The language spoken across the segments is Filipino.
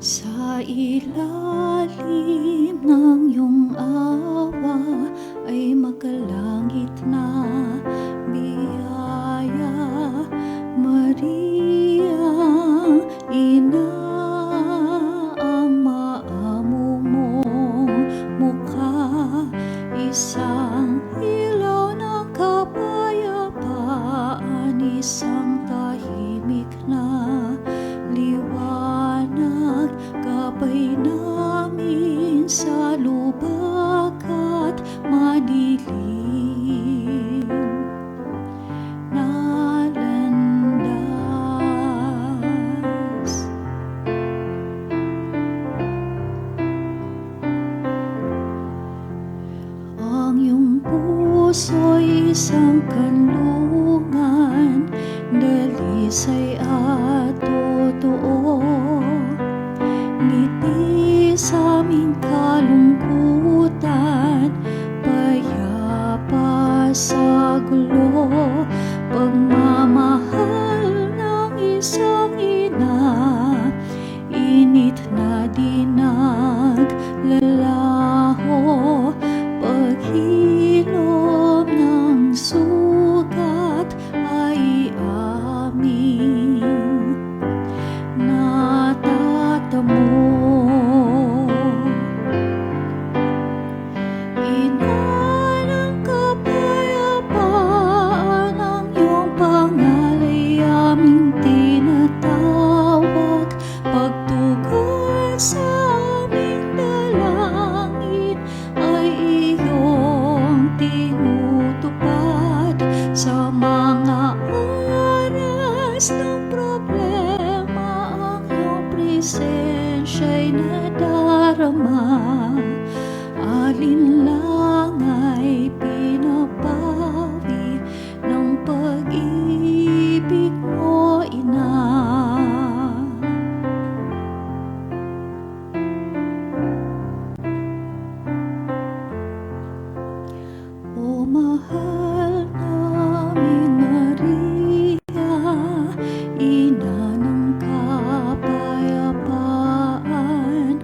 Sa ilalim ng iyong awa ay makalangit na biyaya, Maria, Ina, ang maamo mong mukha, isang ilaw ng kapayapaan, isang tahimik na liwanag, gabay namin sa lubak at madilim na landas. Ang iyong puso'y isang kanlungan, dalisay at totoo. Ngiti sa aming kalungkutan, payapa sa gulo, pagmamahal ng isang ina, init na dinaglalaho, paghilom ng sugat ay aming natatamo. Ina ng kapayapaan, ang iyong pangalay aming tinatawag, pagtugon sa aming dalangin ay iyong tinutupad. Sa mga oras ng problema, ang iyong presensya'y nadarama, alinlanga'y pinapawi ng pag-ibig mo, Ina. O mahal namin Maria, Ina ng kapayapaan,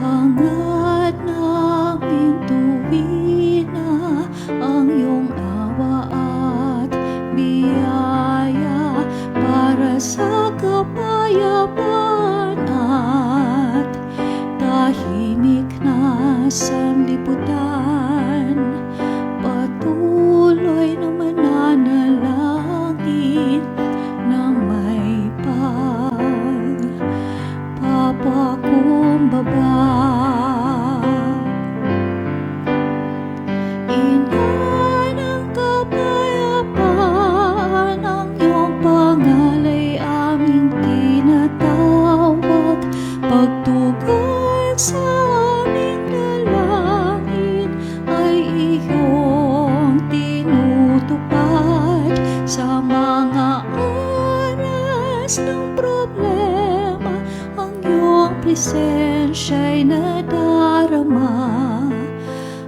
hangad namin tuwina ang iyong awa at biyaya, para sa kapayapaan at tahimik na sanlibutan. Patuloy na mananalangin ng may pagpapakumbaba. Ina ng kapayapaan, ang iyong pangalay aming tinatawag, pagtugon sa aming dalangin ay iyong tinutupad. Sa mga oras ng problema, ang iyong presensya'y nadarama,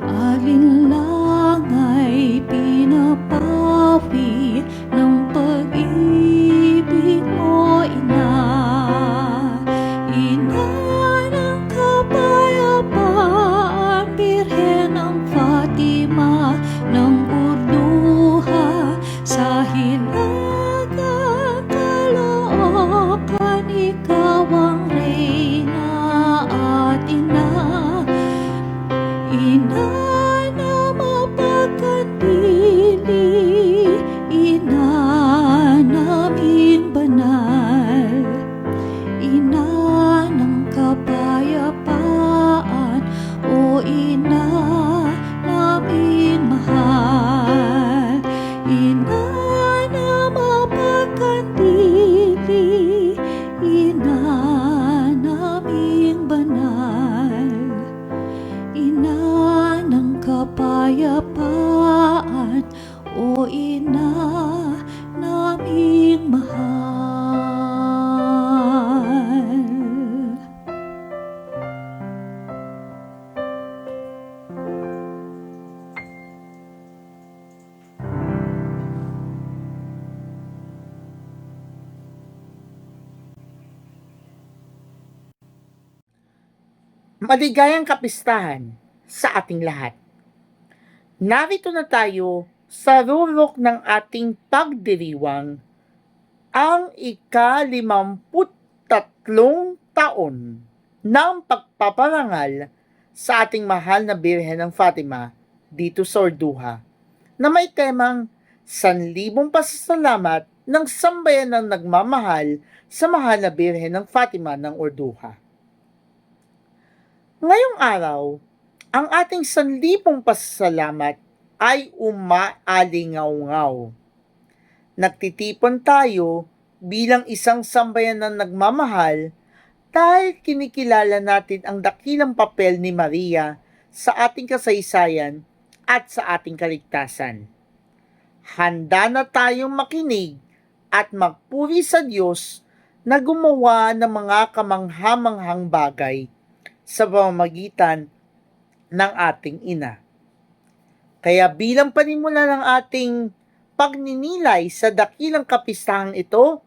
alinlanga'y pinapawi ng pag-ibig mo, Ina. Ina ng kapayapaan, Birhen ng Fatima ng Urduha, sa hilagang Caloocan, ikaw ang reyna at ina. Ina na mapagkandili, Ina naming banal, Ina ng kapayapaan, o Ina naming mahal. Ina na mapagkandili, Ina naming banal, Ina ng kapayapaan, o Ina naming mahal. Maligayang kapistahan sa ating lahat. Narito na tayo sa rurok ng ating pagdiriwang, ang ika-53 taon ng pagpaparangal sa ating mahal na Birhen ng Fatima dito sa Orduha, na may temang Sanlibong Pasasalamat ng Sambayan ng Nagmamahal sa Mahal na Birhen ng Fatima ng Orduha. Ngayong araw, ang ating sanlibong pasasalamat ay umaalingaw-ngaw. Nagtitipon tayo bilang isang sambayan ng nagmamahal dahil kinikilala natin ang dakilang papel ni Maria sa ating kasaysayan at sa ating kaligtasan. Handa na tayong makinig at magpuri sa Diyos na gumawa ng mga kamanghamanghang bagay sa pamamagitan ng ating ina. Kaya bilang panimula ng ating pagninilay sa dakilang kapistahang ito,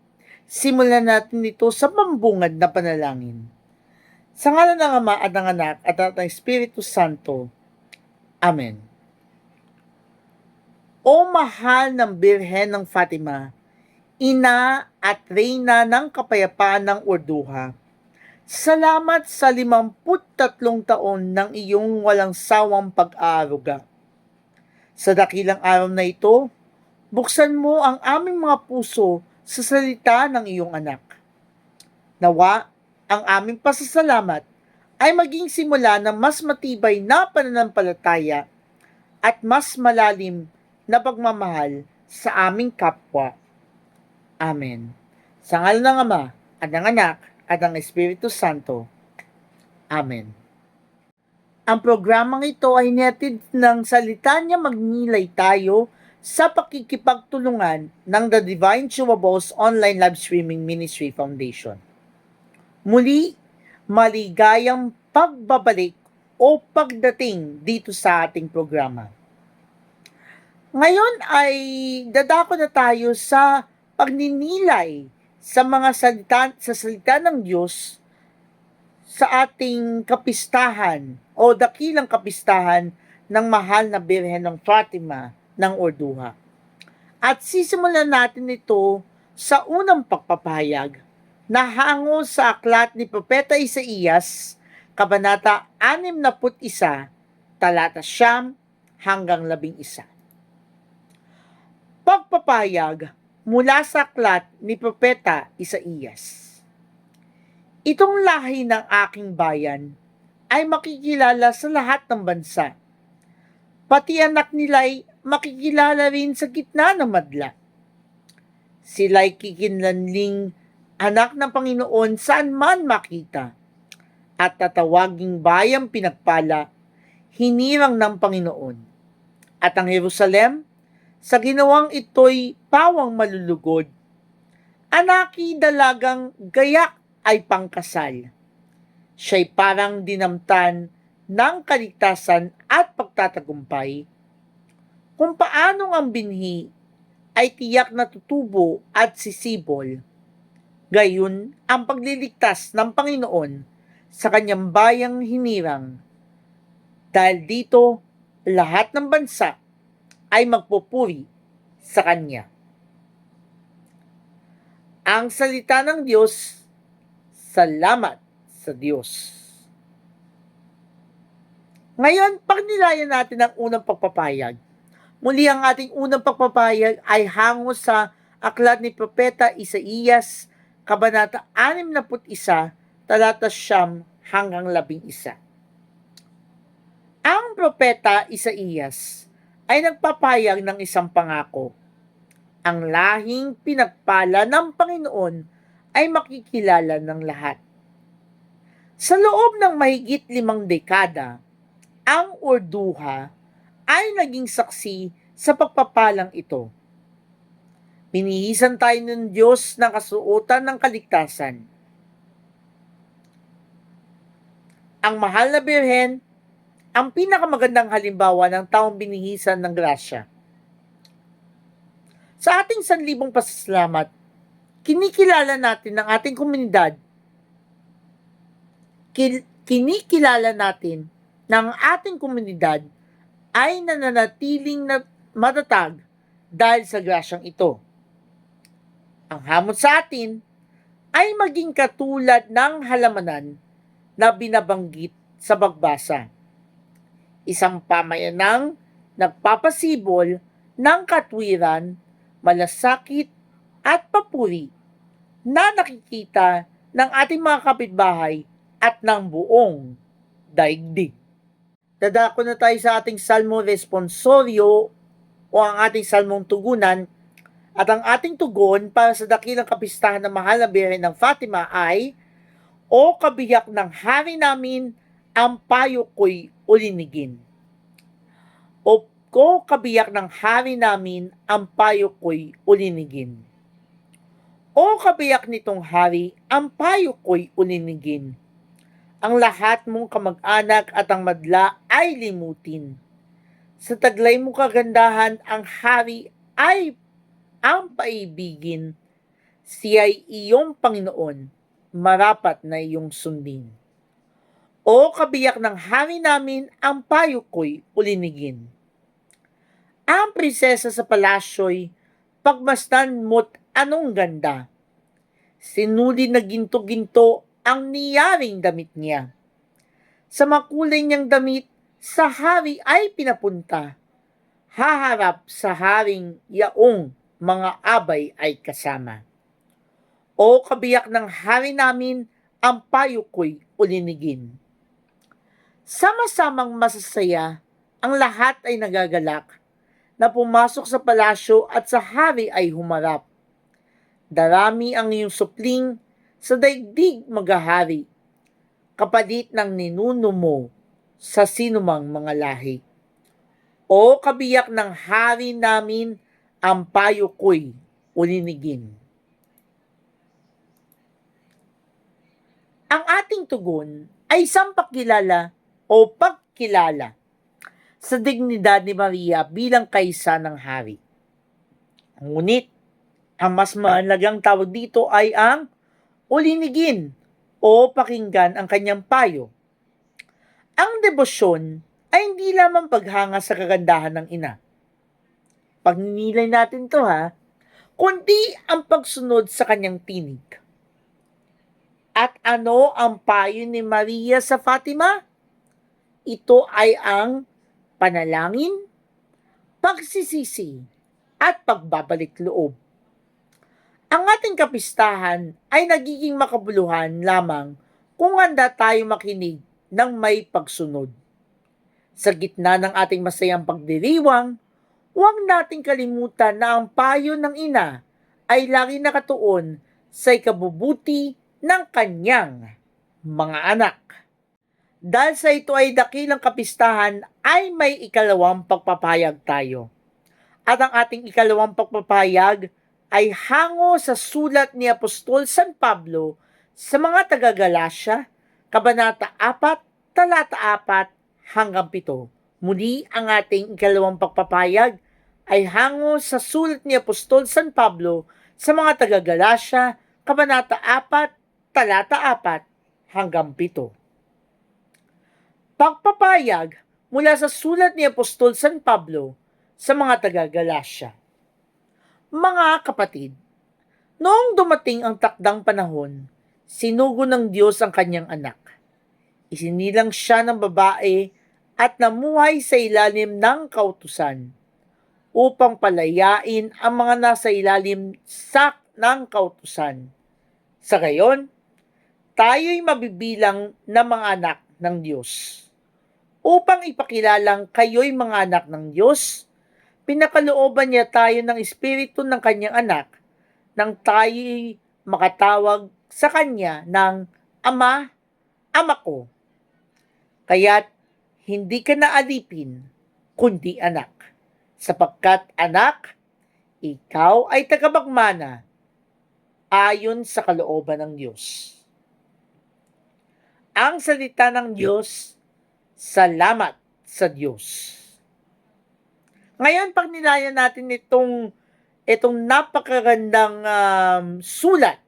simulan natin ito sa pambungad na panalangin. Sa ngalan ng Ama at ng Anak at ng Espiritu Santo. Amen. O mahal ng Birhen ng Fatima, Ina at Reyna ng Kapayapaan ng Orduha, salamat sa 53 taon ng iyong walang sawang pag-aaruga. Sa dakilang araw na ito, buksan mo ang aming mga puso sa salita ng iyong anak. Nawa, ang aming pasasalamat ay maging simula ng mas matibay na pananampalataya at mas malalim na pagmamahal sa aming kapwa. Amen. Sa ngalan ng Ama at ng Anak at ang Espiritu Santo. Amen. Ang programang ito ay netid ng salita niya magnilay tayo sa pakikipagtulungan ng The Divine Chewables Online Live Streaming Ministry Foundation. Muli, maligayang pagbabalik o pagdating dito sa ating programa. Ngayon ay dadako na tayo sa pagninilay sa mga salita ng Diyos sa ating kapistahan o dakilang kapistahan ng mahal na Birhen ng Fatima ng Orduha. At sisimulan natin ito sa unang pagpapahayag na hango sa aklat ni Propeta Isaías, Kabanata 61, talata 9 hanggang 11. Pagpapahayag mula sa aklat ni Propeta Isaías. Itong lahi ng aking bayan ay makikilala sa lahat ng bansa. Pati anak nila'y makikilala rin sa gitna ng madla. Sila'y kikinlanling anak ng Panginoon saan man makita, at tatawaging bayang pinagpala, hinirang ng Panginoon. At ang Jerusalem, sa ginawang ito'y pawang malulugod, anaki dalagang gayak ay pangkasal. Siya'y parang dinamtan ng kaligtasan at pagtatagumpay, kung paanong ang binhi ay tiyak na tutubo at sisibol. Gayon ang pagliligtas ng Panginoon sa kanyang bayang hinirang. Dahil dito, lahat ng bansa ay magpupuri sa kanya. Ang salita ng Diyos. Salamat sa Diyos. Ngayon, pagnilayan natin ang unang pagpapahayag. Muli ang ating unang pagpapahayag ay hango sa aklat ni Propeta Isaías, Kabanata 61, talata 9 hanggang 11. Ang Propeta Isaías ay nagpapahayag ng isang pangako. Ang lahing pinagpala ng Panginoon ay makikilala ng lahat. Sa loob ng mahigit 5 dekada, ang Orduha ay naging saksi sa pagpapalang ito. Binihisan tayo ng Diyos ng kasuotan ng kaligtasan. Ang mahal na Birhen, ang pinakamagandang halimbawa ng taong binihisan ng grasya. Sa ating sanlibong pasasalamat, kinikilala natin ng ating komunidad. kinikilala natin na ang ating komunidad ay nananatiling matatag dahil sa grasyang ito. Ang hamon sa atin ay maging katulad ng halamanan na binabanggit sa pagbasa. Isang pamayanang nagpapasibol ng katwiran, malasakit at papuri na nakikita ng ating mga kapitbahay at ng buong daigdig. Dadako na tayo sa ating salmo responsorio o ang ating salmong tugunan, at ang ating tugon para sa dakilang kapistahan ng mahal na Birhen ng Fatima ay, "O kabiyak ng hari namin, ang payo ko'y ulinigin." O kabiyak ng hari namin, ang payo ko'y ulinigin. O kabiyak nitong hari, ang payo ko'y ulinigin. Ang lahat mong kamag-anak at ang madla ay limutin. Sa taglay mong kagandahan, ang hari ay ang paibigin. Siya'y iyong Panginoon, marapat na iyong sundin. O kabiyak ng hari namin, ang payo ko'y ulinigin. Ang prinsesa sa palasyo'y pagmasdan mo't anong ganda. Sinuli na ginto-ginto ang niyaring damit niya. Sa makulay niyang damit, sa hari ay pinapunta. Haharap sa haring yaong mga abay ay kasama. O kabiyak ng hari namin, ang payo ko'y ulinigin. Sama-samang masasaya, ang lahat ay nagagalak, na pumasok sa palasyo at sa hari ay humarap. Darami ang iyong supling, sa daigdig maghahari, kapalit ng ninuno mo sa sinumang mga lahi. O kabiyak ng hari namin, ang payo ko'y ulinigin. Ang ating tugon ay isang pakilala o pagkilala sa dignidad ni Maria bilang kaisa ng hari. Ngunit, ang mas mahalagang tawag dito ay ang ulinigin o pakinggan ang kanyang payo. Ang debosyon ay hindi lamang paghanga sa kagandahan ng ina. Pagninilay natin to kundi ang pagsunod sa kanyang tinig. At ano ang payo ni Maria sa Fatima? Ito ay ang panalangin, pagsisisi, at pagbabalik loob. Ang ating kapistahan ay nagiging makabuluhan lamang kung handa tayo makinig ng may pagsunod. Sa gitna ng ating masayang pagdiriwang, huwag nating kalimutan na ang payo ng ina ay lagi nakatuon sa ikabubuti ng kanyang mga anak. Dahil sa ito ay dakilang kapistahan ay may ikalawang pagpapayag tayo. At ang ating ikalawang pagpapayag ay hango sa sulat ni Apostol San Pablo sa mga taga-Galasya, Kabanata 4, Talata 4 hanggang 7. Muli, ang ating ikalawang pagpapayag ay hango sa sulat ni Apostol San Pablo sa mga taga-Galasya, Kabanata 4, Talata 4 hanggang 7. Pagpapayag mula sa sulat ni Apostol San Pablo sa mga taga-Galasya. Mga kapatid, noong dumating ang takdang panahon, sinugo ng Diyos ang kanyang anak. Isinilang siya ng babae at namuhay sa ilalim ng kautusan upang palayain ang mga nasa ilalim ng kautusan. Sa gayon, tayo'y mabibilang na mga anak ng Diyos. Upang ipakilalang kayo'y mga anak ng Diyos, pinakalooban niya tayo ng Espiritu ng kanyang anak nang tayo'y makatawag sa kanya ng Ama, Ama ko. Kaya't hindi ka na alipin, kundi anak, sapagkat anak, ikaw ay tagapagmana ayon sa kalooban ng Diyos. Ang salita ng Diyos. Salamat sa Diyos. Ngayon, pag nilayan natin itong napakagandang sulat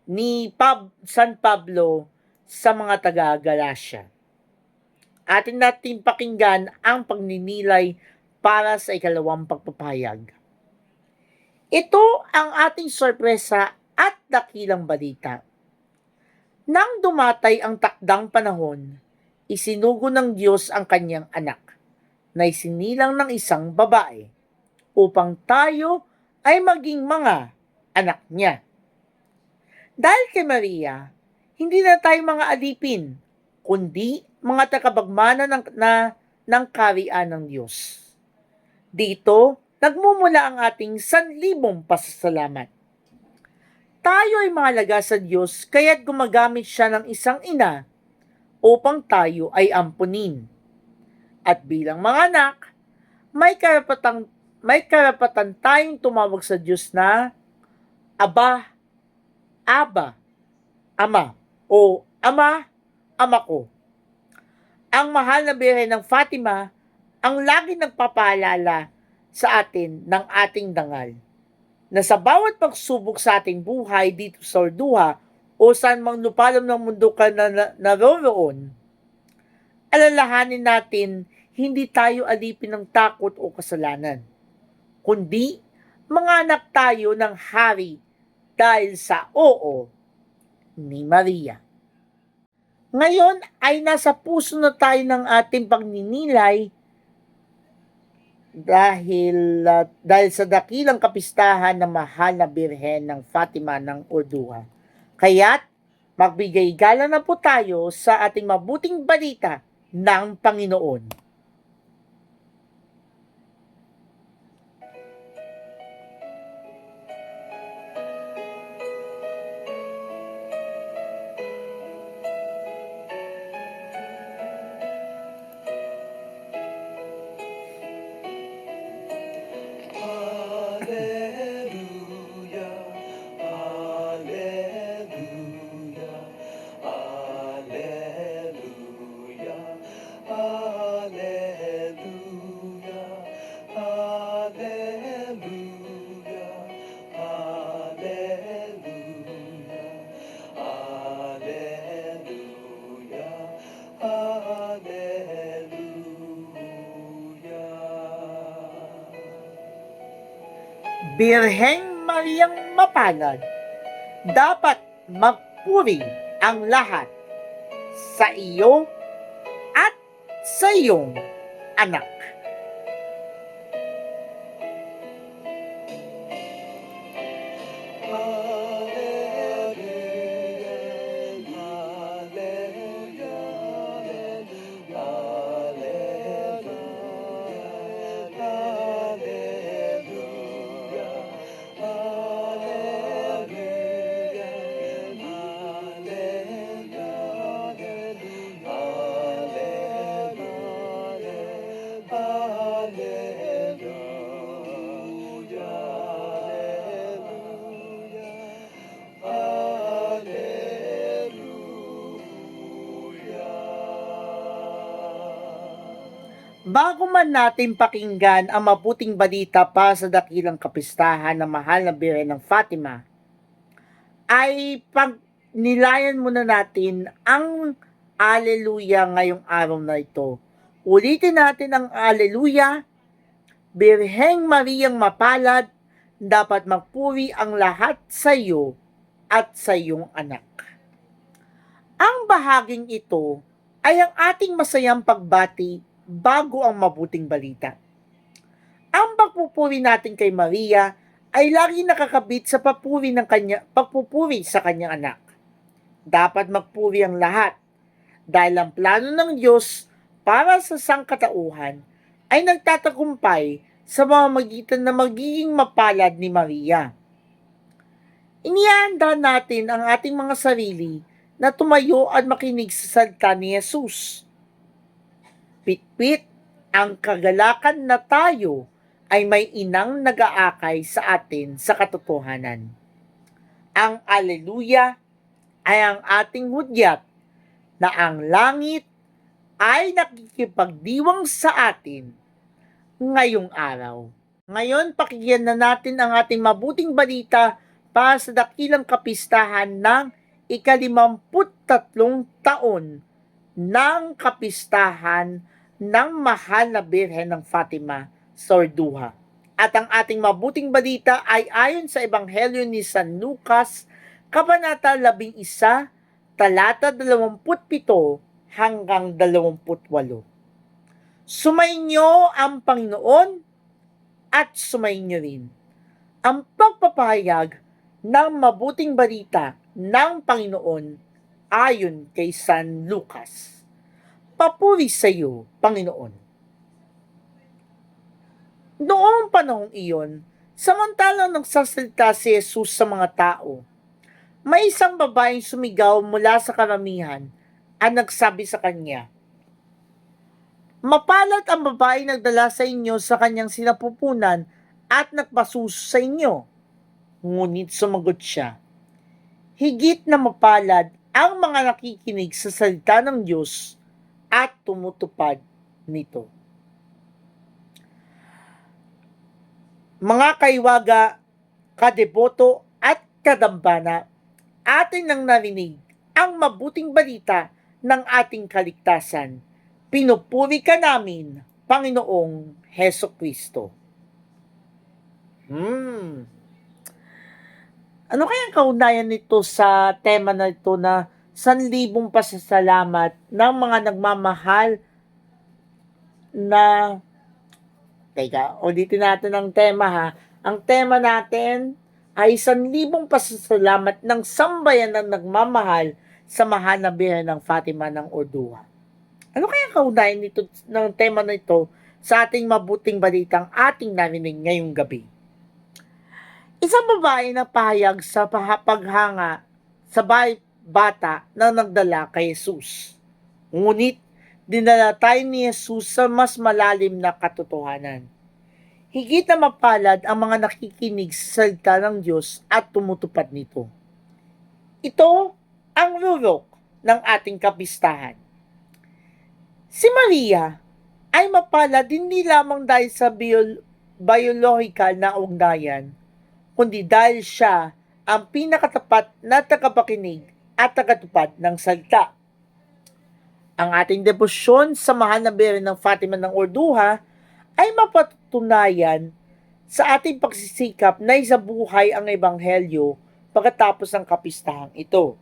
ni San Pablo sa mga taga-Galasya. Atin natin pakinggan ang pagninilay para sa ikalawang pagpapahayag. Ito ang ating sorpresa at dakilang balita. Nang dumatay ang takdang panahon, isinugo ng Diyos ang kanyang anak, na isinilang ng isang babae, upang tayo ay maging mga anak niya. Dahil kay Maria, hindi na tayo mga alipin, kundi mga takabagmana ng kaharian ng Diyos. Dito, nagmumula ang ating sanlibong pasasalamat. Tayo ay mahalaga sa Diyos kaya't gumagamit siya ng isang ina upang tayo ay ampunin. At bilang mga anak, may karapatan tayong tumawag sa Diyos na Aba, Aba, Ama, o Ama, Ama ko. Ang mahal na Birhen ng Fatima ang lagi nagpapaalala sa atin ng ating dangal na sa bawat pagsubok sa ating buhay dito sa Orduha o saan mang lupalam ng mundo ka na naroroon, alalahanin natin hindi tayo alipin ng takot o kasalanan, kundi mga anak tayo ng hari dahil sa oo ni Maria. Ngayon ay nasa puso na tayo ng ating pagninilay dahil sa dakilang kapistahan ng mahal na Birhen ng Fatima ng Orduha. Kaya't magbigay galang na po tayo sa ating mabuting balita ng Panginoon. Birheng Mariang Mapalad, dapat magpuri ang lahat sa iyo at sa iyong anak. Bago man natin pakinggan ang mabuting balita para sa dakilang kapistahan ng mahal na Birhen ng Fatima, ay pagnilayan muna natin ang Alleluia ngayong araw na ito. Ulitin natin ang Alleluia. Birheng Mariang Mapalad, dapat magpuri ang lahat sa iyo at sa iyong anak. Ang bahaging ito ay ang ating masayang pagbati bago ang mabuting balita. Ang pagpupuri natin kay Maria ay lagi nakakabit sa pagpupuri sa kanyang anak. Dapat magpuri ang lahat dahil ang plano ng Diyos para sa sangkatauhan ay nagtatagumpay sa pamamagitan na magiging mapalad ni Maria. Iniihanda natin ang ating mga sarili na tumayo at makinig sa salita ni Jesus. Pitpit ang kagalakan na tayo ay may inang nag-aakay sa atin sa katotohanan. Ang Alleluia ay ang ating hudyat na ang langit ay nakikipagdiwang sa atin ngayong araw. Ngayon, pakinggan na natin ang ating mabuting balita para sa dakilang kapistahan ng ika-53 taon ng kapistahan ng mahal na Birhen ng Fatima sa Orduha. At ang ating mabuting balita ay ayon sa Ebanghelyo ni San Lucas, Kabanata 11, talata 27 hanggang 28. Sumainyo ang Panginoon at sumainyo rin ang pagpapahayag ng mabuting balita ng Panginoon ayon kay San Lucas. Papuri sa iyo, Panginoon. Noong panahong iyon, samantalang nagsasalita si Jesus sa mga tao, may isang babaeng sumigaw mula sa karamihan at nagsabi sa kanya, "Mapalad ang babaeng nagdala sa inyo sa kanyang sinapupunan at nagpasuso sa inyo." Ngunit sumagot siya, "Higit na mapalad ang mga nakikinig sa salita ng Diyos at tumutupad nito." Mga kaiwaga, kadeboto at kadambana, atin nang narinig ang mabuting balita ng ating kaligtasan. Pinupuri ka namin, Panginoong Heso Kristo. Ano kaya ang kaugnayan nito sa tema na ito na 1,000 pasasalamat ng mga nagmamahal na ulitin natin ang tema ha. Ang tema natin ay 1,000 pasasalamat ng sambayan ng nagmamahal sa mahal na Birhen ng Fatima ng Orduha. Ano kaya kaugnayan nito ng tema na ito sa ating mabuting balitang ating narinig ngayong gabi? Isang babae na pahayag sa paghanga sa bata na nagdala kay Jesus. Ngunit dinala tayo ni Jesus sa mas malalim na katotohanan. Higit na mapalad ang mga nakikinig sa salita ng Diyos at tumutupad nito. Ito ang rurok ng ating kapistahan. Si Maria ay mapalad hindi lamang dahil sa biological na ugnayan, kundi dahil siya ang pinakatapat na tagapakinig at tagatupad ng salita. Ang ating debosyon sa mahal na Birhen ng Fatima ng Orduha ay mapatunayan sa ating pagsisikap na isabuhay ang Ebanghelyo pagkatapos ng kapistahang ito.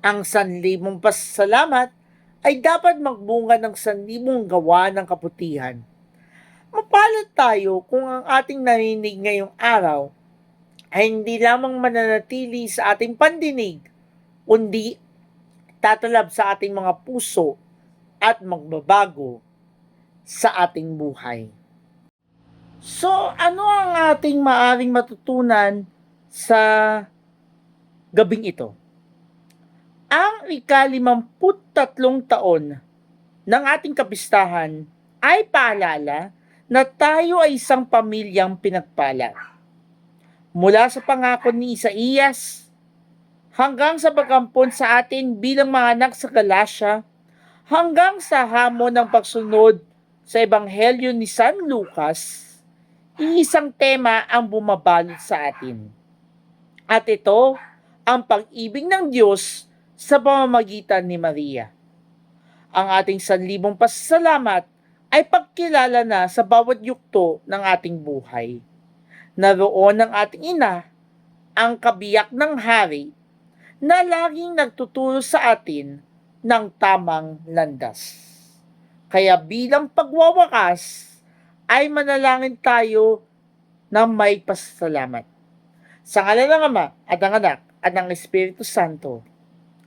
Ang 1,000 pasasalamat ay dapat magbunga ng 1,000 gawa ng kabutihan. Mapalad tayo kung ang ating narinig ngayong araw ay hindi lamang mananatili sa ating pandinig, kundi tatalab sa ating mga puso at magbabago sa ating buhay. So, ano ang ating maaring matutunan sa gabing ito? Ang ika-53 taon ng ating kapistahan ay paalala na tayo ay isang pamilyang pinagpala. Mula sa pangako ni Isaías hanggang sa pag-ampon sa atin bilang mga anak sa Galacia, hanggang sa hamon ng pagsunod sa Ebanghelyo ni San Lucas, iisang tema ang bumabalot sa atin. At ito ang pag-ibig ng Diyos sa pamamagitan ni Maria. Ang ating 1,000 pasasalamat ay pagkilala na sa bawat yugto ng ating buhay. Naroon ang ating ina, ang kabiyak ng hari, na laging nagtuturo sa atin ng tamang landas. Kaya bilang pagwawakas, ay manalangin tayo na may pasasalamat. Sa ngalan ng Ama at ng Anak at ng Espiritu Santo.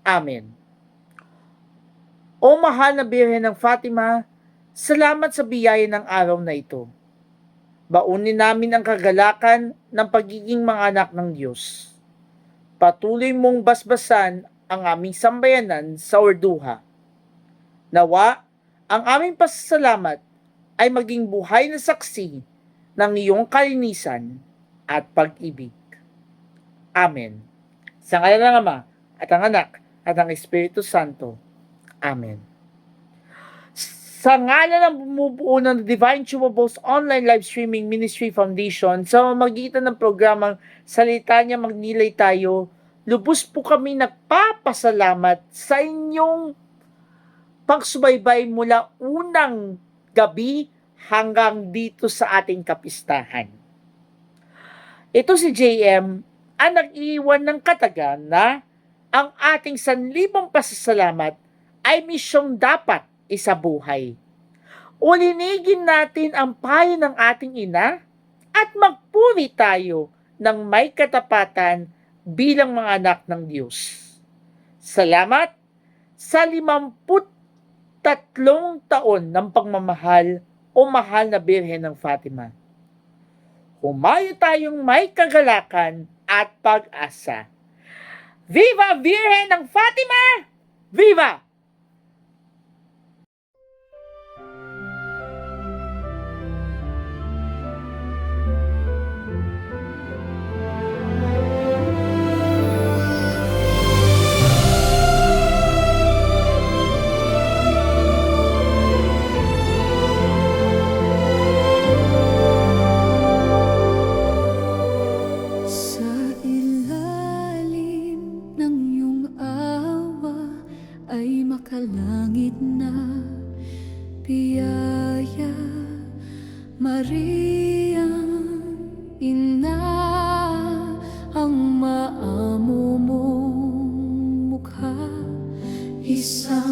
Amen. O mahal na Birhen ng Fatima, salamat sa biyaya ng araw na ito. Baunin namin ang kagalakan ng pagiging mga anak ng Diyos. Patuloy mong basbasan ang aming sambayanan sa Orduha. Nawa, ang aming pasasalamat ay maging buhay na saksi ng iyong kalinisan at pag-ibig. Amen. Sa ngalan ng Ama at ng Anak at ng Espiritu Santo. Amen. Sa ngalan ng bumubuo ng Divine Chewables Online Live Streaming Ministry Foundation, sa pamamagitan ng programang Salita Niya Magnilay Tayo, lubos po kami nagpapasalamat sa inyong pagsubaybay mula unang gabi hanggang dito sa ating kapistahan. Ito si JM ang nag-iwan ng katagan na ang ating sanlibong pasasalamat ay misyong dapat isabuhay. Ulinigin natin ang payo ng ating ina at magpuri tayo ng may katapatan bilang mga anak ng Diyos. Salamat sa 53 taon ng pagmamahal o mahal na Birhen ng Fatima. Humayo tayong may kagalakan at pag-asa. Viva Birhen ng Fatima! Viva! Sa ilalim ng iyong awa ay makalangit na biyaya, Maria, ina, ang maamo mong mukha, isa